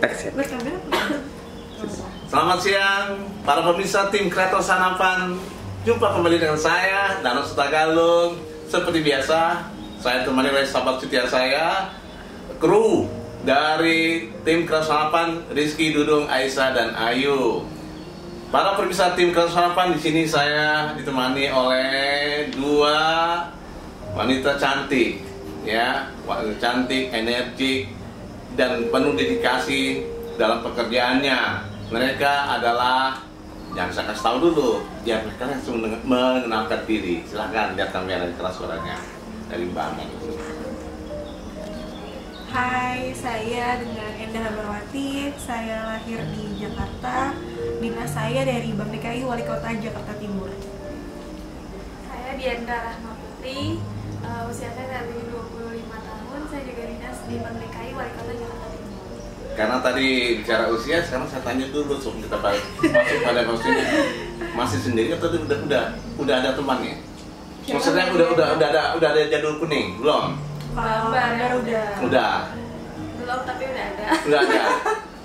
Teks ya. Selamat siang para pemirsa tim Kreator Sanapan. Jumpa kembali dengan saya Danau Sutagalung. Seperti biasa, saya temani oleh sahabat setia saya, kru dari tim Kreator Sanapan, Rizky, Dudung, Aisyah, dan Ayu. Para pemirsa tim Kreator Sanapan, di sini saya ditemani oleh dua wanita cantik, ya, wanita cantik, energik, dan penuh dedikasi dalam pekerjaannya. Mereka adalah, jangan saya kasih tahu dulu, biar mereka langsung mengenalkan diri. Silahkan lihat kamera di keras suaranya dari Mbak Aman. Hai, saya dengan Endah Habarwati. Saya lahir di Jakarta. Dinas saya dari Bank DKI Wali Kota Jakarta Timur. Saya Diandra Rahma Putri. Usia saya saat ini 25 tahun. Saya juga dinas di Bank DKI Wali Kota Jakarta Timur. Karena tadi bicara usia, sekarang saya tanya dulu sebelum kita masuk pada posisi. Masih sendiri atau udah ada temannya? Maksudnya udah ada jadul kuning belum? Bambar Udah. Belum, tapi udah ada. Udah ada.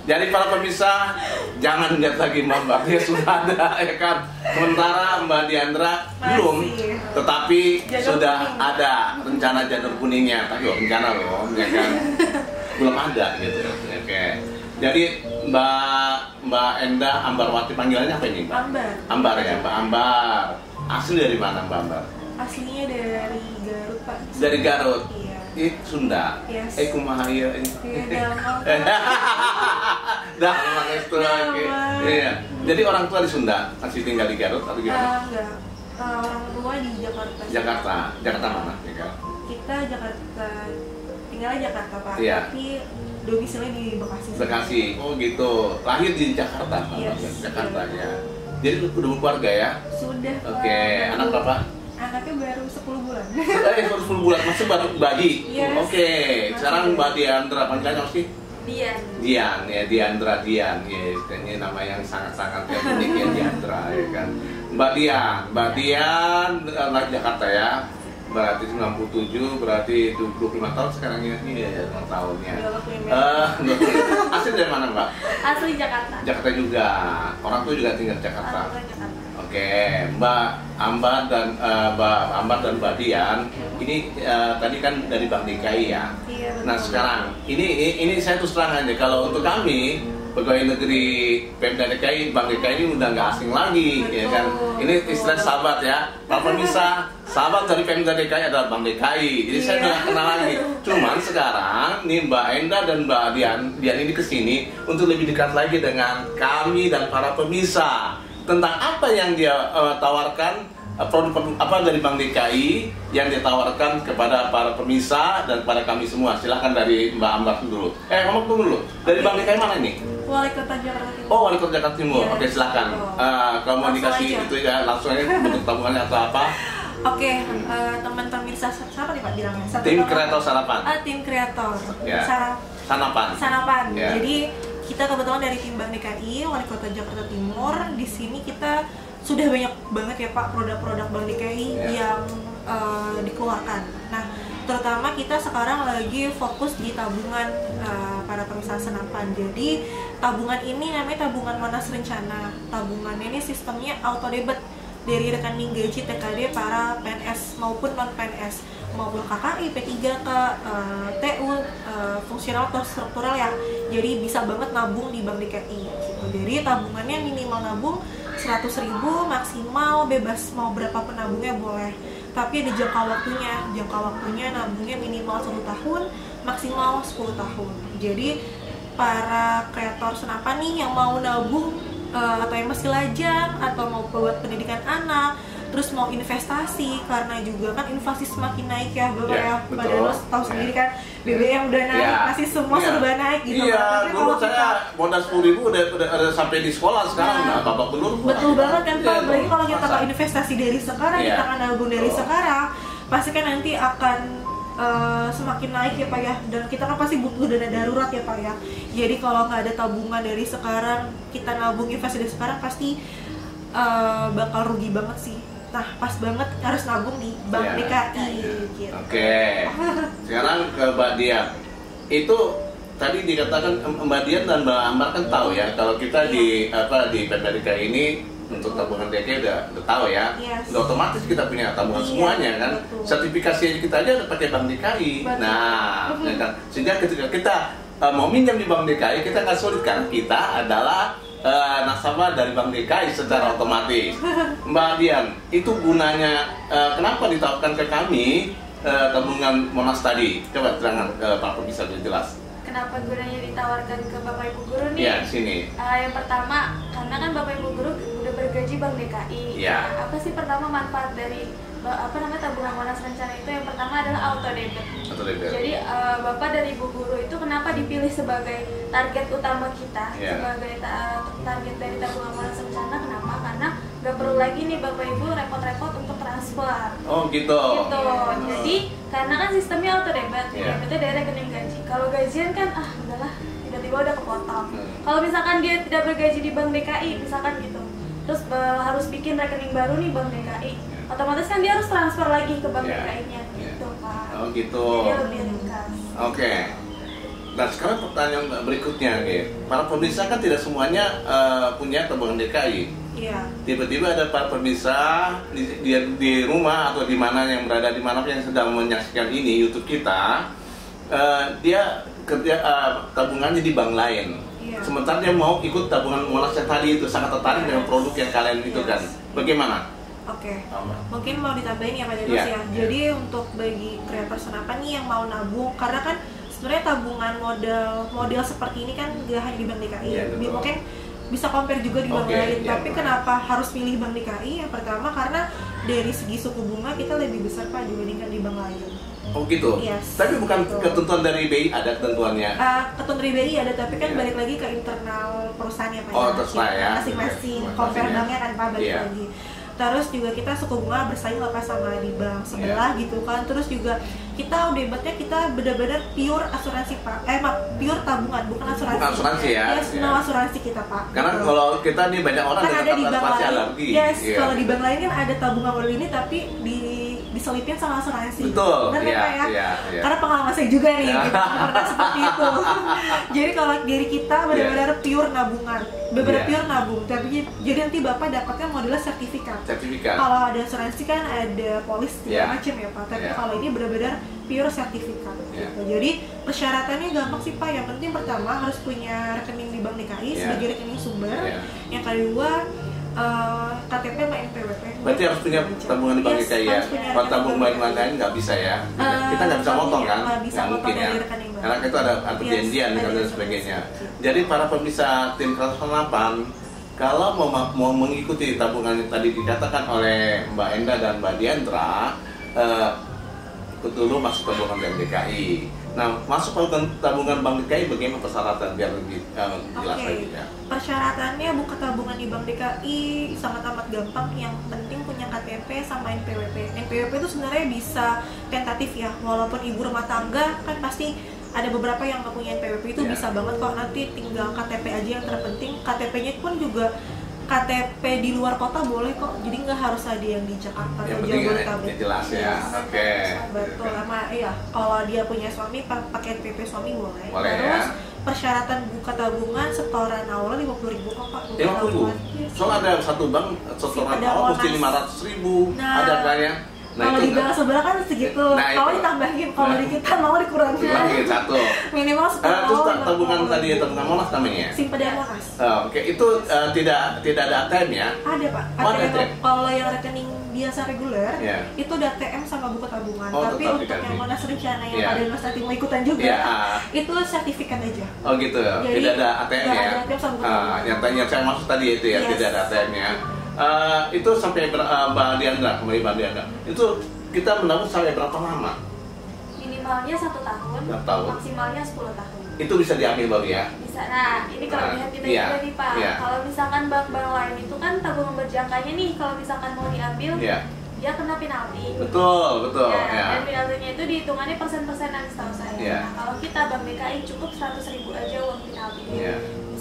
Jadi para pemirsa, jangan lihat lagi Mbak Mbak, dia sudah ada, ya kan. Sementara Mbak Diandra belum, tetapi sudah ada rencana janur kuningnya. Tapi rencana loh, ya kan. Belum ada gitu. Oke. Jadi Mbak Endah Ambarwati, panggilannya apa ini, Mbak? Ambar. Ambar ya, Mbak Ambar. Asli dari mana Mbak Ambar? Aslinya dari Garut, Pak. Dari Garut. Iya. Sunda. Yes. Kumaha ieu ini. Iya, Dah, memang itu lagi. Iya. Jadi orang tua di Sunda, masih tinggal di Garut atau gimana? Enggak. Orang tua di Jakarta. Jakarta mana? Ya, Kita Jakarta, tinggalnya Jakarta, Pak. Iya. Tapi domisilinya di Bekasi. Bekasi. Oh gitu. Lahir di Jakarta, Pak. Yes. Jakarta ya. Jadi udah berkeluarga ya? Sudah, Pak. Oke. Anak berapa? Anaknya baru 10 bulan. Baru 10 bulan, masih baru bayi. Yes. Oke. Sekarang Mbak Diandra, panggilannya apa sih? Dian. Dian ya, Diandra Dian ya, ini nama yang sangat-sangat unik ya, Diandra ya kan. Mbak Dian anak Jakarta ya, berarti 97, berarti 25 tahun sekarang ya, ini ya 5 tahunnya. Asli dari mana Mbak? Asli Jakarta. Jakarta juga, orang tua juga tinggal di Jakarta. Jakarta. Oke, Mbak Ambar dan Mbak Dian, ini tadi kan dari Bank DKI ya. Iya, betul. Nah sekarang ini saya terus terang aja, kalau untuk kami pegawai negeri Pemda DKI, Bank DKI ini udah nggak asing lagi, Betul. ya kan? Ini istilah sahabat ya, para pemirsa, sahabat dari Pemda DKI adalah Bank DKI. Jadi saya udah kenal lagi. Cuman sekarang nih Mbak Endah dan Mbak Dian ini kesini untuk lebih dekat lagi dengan kami dan para pemirsa tentang apa yang dia tawarkan, produk apa dari Bank DKI yang ditawarkan kepada para pemirsa dan pada kami semua. Silahkan dari Mbak Ambar dulu. Ngomong dulu. Dari Bank DKI mana ini? Wali Kota Jakarta Timur. Oh, Wali Kota Jakarta Timur. Iya. Oke, silahkan. Kalau mau Langsung dikasih aja. itu ya langsung aja bentuk tabungannya atau apa? Oke, teman pemirsa siapa nih Pak bilangnya? Tim Kreator Sanapan. Tim Kreator. Ya. Sanapan. Ya. Ya. Jadi kita kebetulan dari tim Bank DKI Wali Kota Jakarta Timur. Di sini kita sudah banyak banget ya Pak produk-produk Bank DKI yang dikeluarkan. Nah, terutama kita sekarang lagi fokus di tabungan para pemirsa senapan. Jadi tabungan ini namanya tabungan Monas Rencana. Tabungannya ini sistemnya auto debit dari rekening gaji TKD para PNS maupun non PNS, maupun KKI, P3K, TU, fungsional atau struktural ya. Jadi bisa banget nabung di Bank DKI gitu. Jadi tabungannya minimal nabung 100.000, maksimal bebas mau berapa pun nabungnya boleh. Tapi ada jangka waktunya nabungnya minimal 1 tahun, maksimal 10 tahun. Jadi para kreator senapan nih yang mau nabung atau yang masih lajang atau mau buat pendidikan anak, terus mau investasi, karena juga kan inflasi semakin naik ya Bapak ya. Pada lo tahu sendiri kan BBM udah naik, masih semua serba naik gitu. Iya, dulu saya modal 10.000 udah sampai di sekolah sekarang. Nah, Bapak belum. Betul banget kan Pak, apalagi kalau kita mau investasi dari sekarang, kita akan nabung dari sekarang, pasti kan nanti akan semakin naik ya Pak ya, dan kita kan pasti butuh dana darurat ya Pak ya. Jadi kalau nggak ada tabungan dari sekarang, kita nabung investasi dari sekarang pasti bakal rugi banget sih. Nah, pas banget harus nabung di Bank DKI gitu. Oke. Sekarang ke Mbak Dian. Itu tadi dikatakan Mbak Dian dan Mbak Ambar kan tahu ya kalau kita di Bank DKI ini untuk tabungan DKI udah tahu ya. Yes. Udah otomatis kita punya tabungan semuanya kan. Betul. Sertifikasi kita aja udah pakai Bank DKI. Betul. Nah, ya kan? Sehingga ketika kita mau minjam di Bank DKI kita nggak sulit kan. Kita adalah nasabah dari Bank DKI secara otomatis. Mbak Dian, itu gunanya kenapa ditawarkan ke kami tabungan Monas tadi? Coba terangkan Pak bisa lebih jelas. Kenapa gunanya ditawarkan ke Bapak Ibu Guru nih? Ya, sini. Yang pertama, karena kan Bapak Ibu Guru udah bergaji Bank DKI. Ya. Nah, apa sih pertama manfaat dari tabungan Monas Rencana itu? Yang pertama adalah auto debit. Jadi Bapak dan Ibu Guru itu kenapa dipilih sebagai target utama kita, sebagai target dari tabungan Monas Rencana? Kenapa? Karena nggak perlu lagi nih Bapak Ibu repot-repot untuk transfer. Oh gitu. Jadi karena kan sistemnya auto debit, debitnya dari rekening gaji. Kalau gajian kan udahlah tiba-tiba udah kepotong. Kalau misalkan dia tidak bergaji di Bank DKI, misalkan gitu, terus harus bikin rekening baru nih Bank DKI, otomatis kan dia harus transfer lagi ke Bank DKI-nya gitu Pak. Oh gitu. Jadi lebih ringkas. Oke. Nah sekarang pertanyaan berikutnya nih, para pemirsa kan tidak semuanya punya tabungan DKI. Iya. Tiba-tiba ada para pemirsa di rumah atau di mana yang berada di mana yang sedang menyaksikan ini YouTube kita, dia kerja tabungannya di bank lain. Iya. Sementara dia mau ikut tabungan Monas yang tadi itu sangat tertarik dengan produk yang kalian itu kan. Bagaimana? Oke. Mungkin mau ditambahin ya Pak Dedos ya. Jadi untuk bagi kreator senapan nih yang mau nabung, karena kan sebenarnya tabungan model seperti ini kan gak hanya di Bank DKI. Mungkin bisa compare juga di bank lain, tapi kenapa harus pilih Bank DKI? Yang pertama karena dari segi suku bunga kita lebih besar Pak dibandingkan di bank lain. Oh gitu. Yes. Tapi bukan gitu. Ketentuan dari BI ada ketentuannya. Ketentuan dari BI ada, tapi kan balik lagi ke internal perusahaannya Pak. Oh terserah ya. Masing-masing compare banknya kan Pak balik lagi. Terus juga kita suku bunga bersaing lah sama di bank sebelah gitu kan. Terus juga kita debatnya kita benar-benar pure asuransi Pak. Pure tabungan, bukan asuransi. Bukan asuransi ya. Yes, asuransi kita Pak. Karena gitu. Kalau kita nih banyak orang kan ada di bank lain. Yes, kalau di bank lain kan ada tabungan model ini tapi diselipin sama asuransi. Betul. Benar kan Pak ya? Karena pengalaman saya juga nih gitu, pernah seperti itu. Jadi kalau diri kita benar-benar pure nabungan, benar-benar pure nabung. Tapi jadi nanti Bapak dapatnya modelnya sertifikat. Kalau ada asuransi kan ada polis segala macam ya Pak. Tapi kalau ini benar-benar pure sertifikat. Gitu. Jadi persyaratannya gampang sih Pak. Yang penting pertama harus punya rekening di Bank DKI sebagai rekening sumber. Yang kedua KTP sama NPWP. Berarti harus punya tabungan di Bank DKI ya. Kalau tabung bank lain nggak bisa ya. Kita nggak bisa motong kan? Nggak mungkin ya. Karena itu ada perjanjian dan sebagainya. Jadi para pemirsa tim Kreator Senapan, kalau mau mengikuti tabungan yang tadi dikatakan oleh Mbak Enda dan Mbak Diandra, ikut dulu masuk tabungan Bank DKI. Nah, masuk tabungan Bank DKI bagaimana persyaratan biar lebih jelas lagi ya? Persyaratannya buka tabungan di Bank DKI sangat amat gampang. Yang penting punya KTP sama NPWP. NPWP itu sebenarnya bisa tentatif ya, walaupun ibu rumah tangga kan pasti ada beberapa yang nggak punya NPWP itu bisa banget kok. Nanti tinggal KTP aja yang terpenting. KTP-nya pun juga KTP di luar kota boleh kok, jadi nggak harus ada yang di Jakarta atau Jabodetabek. Jelas ya, oke. Betul, sama kalau dia punya suami pakai NPWP suami boleh. Terus persyaratan buka tabungan setoran awal 50.000 kok Pak. 50.000. Soalnya ada satu bank setoran awal mesti 500.000. Ada kayaknya. Kalau di bank sebelah kan segitu, kalau ditambahin, kalau di kita mau dikurangin. Dikurangin satu. Minimal setoran awal. Terus tabungan tadi tabungan Monas namanya? Simpedan Monas. Oke, itu tidak ada ATM ya? Ada Pak. ATM. Kalau yang rekening biasa reguler, itu ada ATM sama buku tabungan. Tapi untuk yang Monas Rencana yang ada Mas nanti mau ikutan juga, itu sertifikat aja. Oh gitu ya. Tidak ada ATM ya? Ada ATM sama buku tabungan. Yang saya maksud tadi itu ya, tidak ada ATM ya. Itu sampai Mbak Diandra, kembali Mbak Diandra, itu kita menabung sampai berapa lama? Minimalnya 1 tahun, maksimalnya 10 tahun. Itu bisa diambil Mbak ya? Bisa. Nah, ini kalau lihat kita juga nih Pak, kalau misalkan bank-bank lain itu kan tabungan berjangkanya nih, kalau misalkan mau diambil, dia kena penalti. Betul. Dan penaltinya itu dihitungannya persen-persenan setahu saya. Nah, kalau kita Bank DKI cukup 100.000 aja uang penaltinya.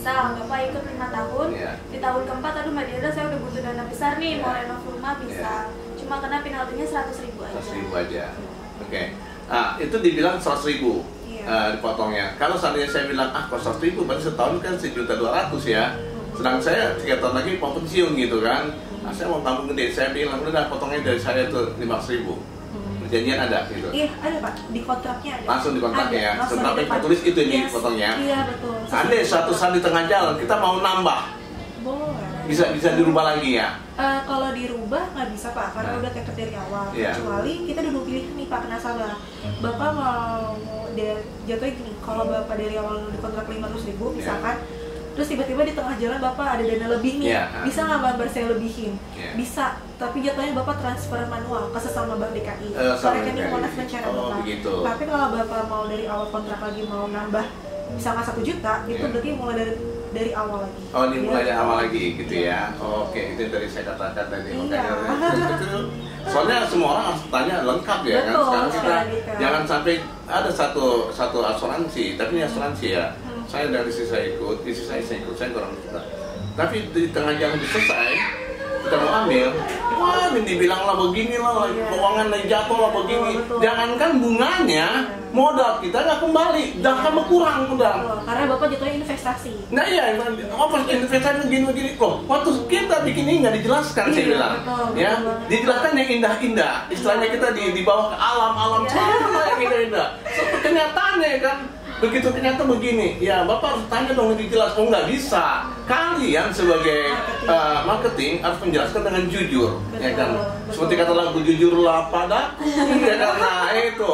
Misal Bapak ikut 5 tahun, di tahun keempat, aduh Mbak Diandra saya udah butuh dana besar nih, mau renov rumah bisa. Cuma kena penaltinya 100.000 aja. 100.000 aja. Oke. Nah, itu dibilang 100.000. dipotongnya. Kalau seandainya saya bilang kalau 100.000 berarti setahun kan 1.200.000 ya. Sedang saya 3 tahun lagi mau pensiun gitu kan. Saya mau tabung gede, saya bilang udah potongnya dari saya itu 500.000. Perjanjian ada gitu. Iya, ada Pak, di kontraknya ada. Langsung di kontraknya ya. Sebenarnya kita tulis itu ini potongnya. Iya, betul. Andai suatu saat di tengah jalan kita mau nambah. Boleh. Bisa dirubah lagi ya? Kalau dirubah nggak bisa Pak, karena udah kepet dari awal. Kecuali kita dulu pilih nih Pak ke nasabah. Bapak mau jatuhnya gini, kalau Bapak dari awal dikontrak 500.000 misalkan, terus tiba-tiba di tengah jalan Bapak ada dana lebih nih, bisa nggak Bapak saya lebihin? Bisa, tapi jatuhnya Bapak transfer manual ke sesama Bank DKI. Ke rekening Monas Rencana Bapak. Begitu. Tapi kalau Bapak mau dari awal kontrak lagi mau nambah misalkan 1 juta, itu berarti mulai dari awal lagi. Oh, dimulai dari awal lagi gitu ya. Oke, itu dari saya katakan tadi. Soalnya semua orang harus tanya lengkap ya. Betul, kan. Sekarang kita jangan sampai ada satu asuransi, tapi ini asuransi ya. Saya dari sisi saya ikut, saya kurang suka. Tapi di tengah jalan selesai, kita mau ambil, wah ini dibilang lah begini lah, keuangan lagi jatuh lah begini. Jangankan bunganya, modal kita nggak kembali, bahkan berkurang udah. Karena Bapak jatuhnya investasi. Nah iya, investasi begini kok. Waktu kita bikin ini nggak dijelaskan, saya bilang. Ya, dijelaskan yang indah-indah. Istilahnya kita di bawah ke alam sana yang indah-indah. Kenyataannya kan. Begitu ternyata begini, ya Bapak harus tanya dong dijelas. Oh nggak bisa. Kalian sebagai marketing harus menjelaskan dengan jujur, ya kan? Seperti kata lagu jujurlah padaku, ya kan? Nah itu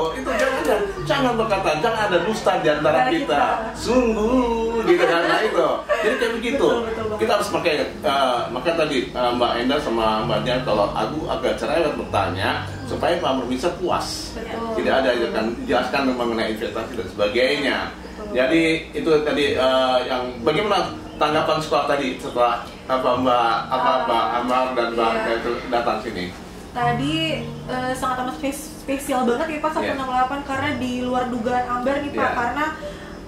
jangan berkata, jangan ada dusta di antara kita. Sungguh, gitu kan? Nah itu. Jadi kayak begitu. Kita harus pakai. Maka tadi Mbak Enda sama Mbak Jan kalau aku agak cerewet bertanya supaya Pak Pemirsa puas. Tidak ada kan jelaskan mengenai investasi dan sebagainya. Jadi itu tadi yang bagaimana tanggapan sekolah tadi setelah Mbak Amar dan Mbak itu datang sini? Tadi sangat amat spesial banget ya Pak 168 karena di luar dugaan Ambar nih Pak, karena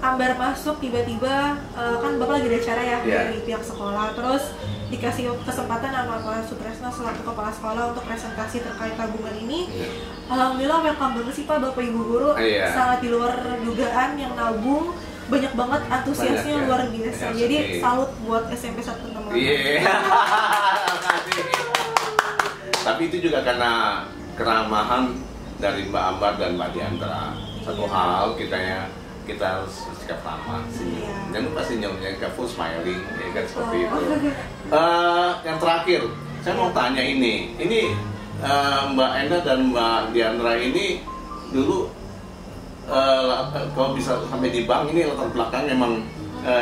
Ambar masuk tiba-tiba kan Bapak lagi ada acara ya dari pihak sekolah, terus dikasih kesempatan sama Pak Sutresno selaku kepala sekolah untuk presentasi terkait tabungan ini. Alhamdulillah welcome banget sih Pak Bapak Ibu Guru, sangat di luar dugaan yang nabung, banyak banget antusiasnya luar biasa. Jadi salut buat SMP 168. Tapi itu juga karena keramahan dari Mbak Ambar dan Mbak Diandra. Satu hal kita harus sikap ramah, senyum. Jangan lupa senyumnya, full smiling, ya kan seperti itu. Yang terakhir, saya mau tanya ini Mbak Enda dan Mbak Diandra ini dulu kalau bisa sampai di bank ini latar belakang memang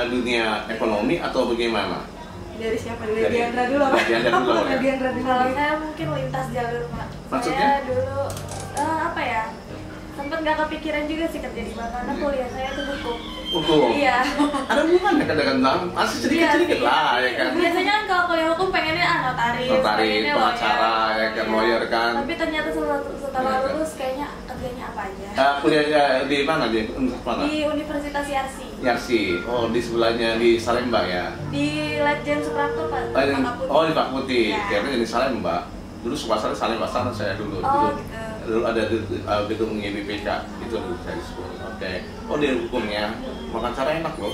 dunia ekonomi atau bagaimana? Dari siapa? Dari Diandra dulu Pak? Diandra dulu ya? Diandra dulu. Kalau saya mungkin lintas jalur Pak. Maksudnya? Saya dulu sempat nggak kepikiran juga sih kerja di bank karena kuliah saya tuh hukum. Iya. Ada hubungannya kadang-kadang masih sedikit lah ya kan. Biasanya kan kalau kuliah hukum pengennya notaris, pengacara, ya kan, lawyer kan. Tapi ternyata setelah lulus kayaknya kerjanya apa aja. Kuliahnya di mana dia? Di Universitas Yarsi. Yarsi. Oh di sebelahnya di Salemba ya? Di Letjen Suprapto Pak. Oh di Pak Putih. Kayaknya di Salemba. Dulu suasana Salemba sana saya dulu. Dulu ada gedung YBPK itu saya di sekolah. Oke. Oh dia hukumnya makan cara enak loh.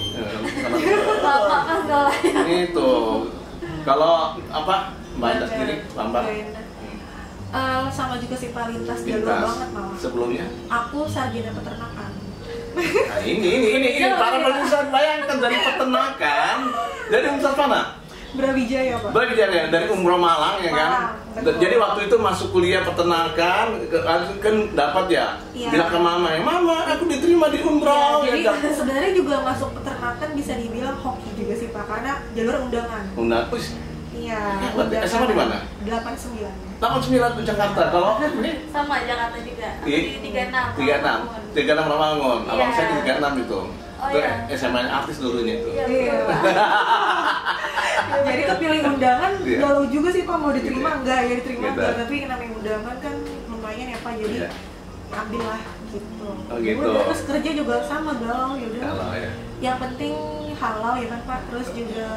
Itu kalau apa Mbak Enda sendiri lambat. Sama juga sih Pak, lintas jalur banget malah. Sebelumnya? Aku sarjana peternakan. Nah, ini para pemirsa bayangkan dari peternakan dari Universitas mana? Brawijaya Pak. Brawijaya dari Umroh Malang ya kan. Jadi waktu itu masuk kuliah peternakan kan dapat ya. Bilang ke mama ya, mama aku diterima di Umroh. Jadi sebenarnya juga masuk peternakan bisa dibilang hoki juga sih Pak karena jalur undangan. Undangan. Iya. SMA di mana? 89. 89 di Jakarta. Kalau ini sama Jakarta juga. Di 36. 36 Rawangun. Abang saya di 36 itu. Oh, itu SMA artis dulunya itu. Iya. Jadi kepilih undangan galau juga sih Pak, mau diterima enggak ya diterima enggak, tapi namanya undangan kan lumayan ya Pak, jadi ambil lah gitu. Oh gitu. Udah, terus kerja juga sama galau ya udah. Galau ya. Yang penting halal ya kan Pak. Terus juga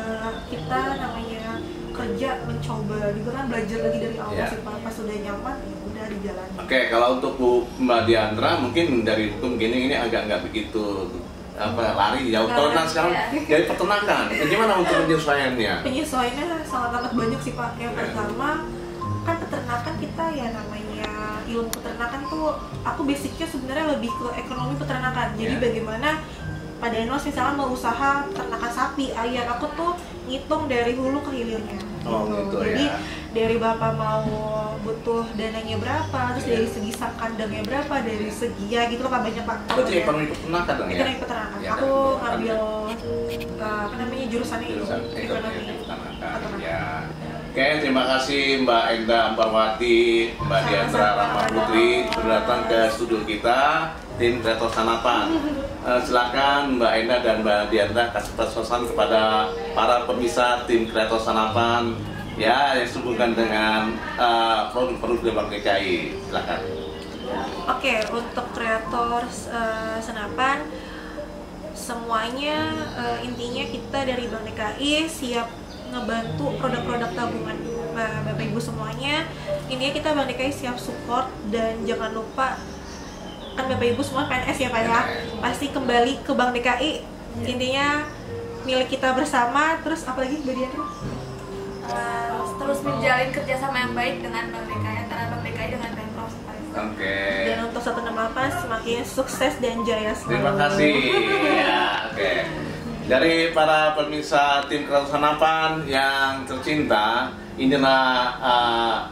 kita namanya kerja mencoba juga kan, belajar lagi dari awal sih Pak. Pas sudah nyaman ya udah dijalani. Oke, kalau untuk Bu Mbak Diandra mungkin dari hukum gini ini agak nggak begitu lari jauh. Kalau sekarang dari peternakan, gimana untuk penyesuaiannya? Penyesuaiannya sangat amat banyak sih Pak. Yang pertama kan peternakan kita ya namanya ilmu peternakan tuh, aku basicnya sebenarnya lebih ke ekonomi peternakan. Jadi bagaimana pada Enos misalnya mau usaha peternakan sapi, ayam, aku tuh ngitung dari hulu ke hilirnya. Oh gitu. Jadi ya. dari Bapak mau butuh dananya berapa, terus dari segi sak kandangnya berapa, dari segi ya gitu loh Pak, banyak Pak. Berarti ekonomi peternakan dong ya? Ekonomi peternakan. Ya, aku ngambil apa namanya jurusannya itu, ekonomi peternakan. Ya. Oke, terima kasih Mbak Enda Ambarwati, Mbak Diandra Rahma Putri sudah datang ke studio kita, tim Kreator Sanapan. Silakan Mbak Enda dan Mbak Diandra kasih pesan kepada para pemirsa tim Kreator Sanapan ya yang sehubungan dengan produk-produk di Bank DKI. Silakan. Oke, untuk Kreator Sanapan semuanya intinya kita dari Bank DKI siap ngebantu produk-produk tabungan Bapak Ibu semuanya. Intinya kita Bank DKI siap support, dan jangan lupa kan Bapak Ibu semua PNS ya Pak ya, pasti kembali ke Bank DKI. Intinya milik kita bersama. Terus apalagi Mbak Diandra? Terus menjalin kerjasama yang baik dengan Bank DKI, antara Bank DKI dengan Pemprov. Oke. Dan untuk 168 semakin sukses dan jaya selalu. Terima kasih. Ya, oke. Dari para pemirsa tim Kreator Sanapan yang tercinta, inilah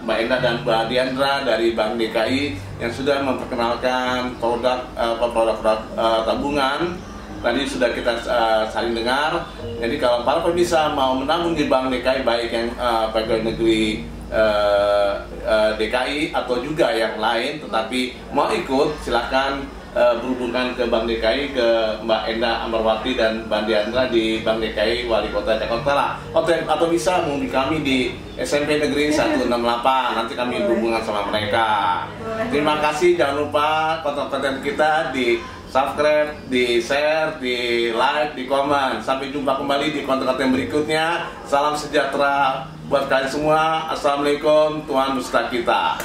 Mbak Enda dan Mbak Diandra dari Bank DKI yang sudah memperkenalkan produk-produk tabungan. Tadi sudah kita saling dengar. Jadi kalau para pemirsa mau menabung di Bank DKI, baik yang pegawai negeri DKI atau juga yang lain, tetapi mau ikut, silakan berhubungan ke Bank DKI, ke Mbak Enda Ambarwati dan Mbak Diandra di Bank DKI Wali Kota Jakarta atau bisa menghubungi kami di SMP Negeri 168. Nanti kami berhubungan sama mereka. Terima kasih, jangan lupa konten-konten kita di subscribe, di share, di like, di komen. Sampai jumpa kembali di konten-konten berikutnya. Salam sejahtera buat kalian semua. Assalamualaikum, Tuhan beserta kita.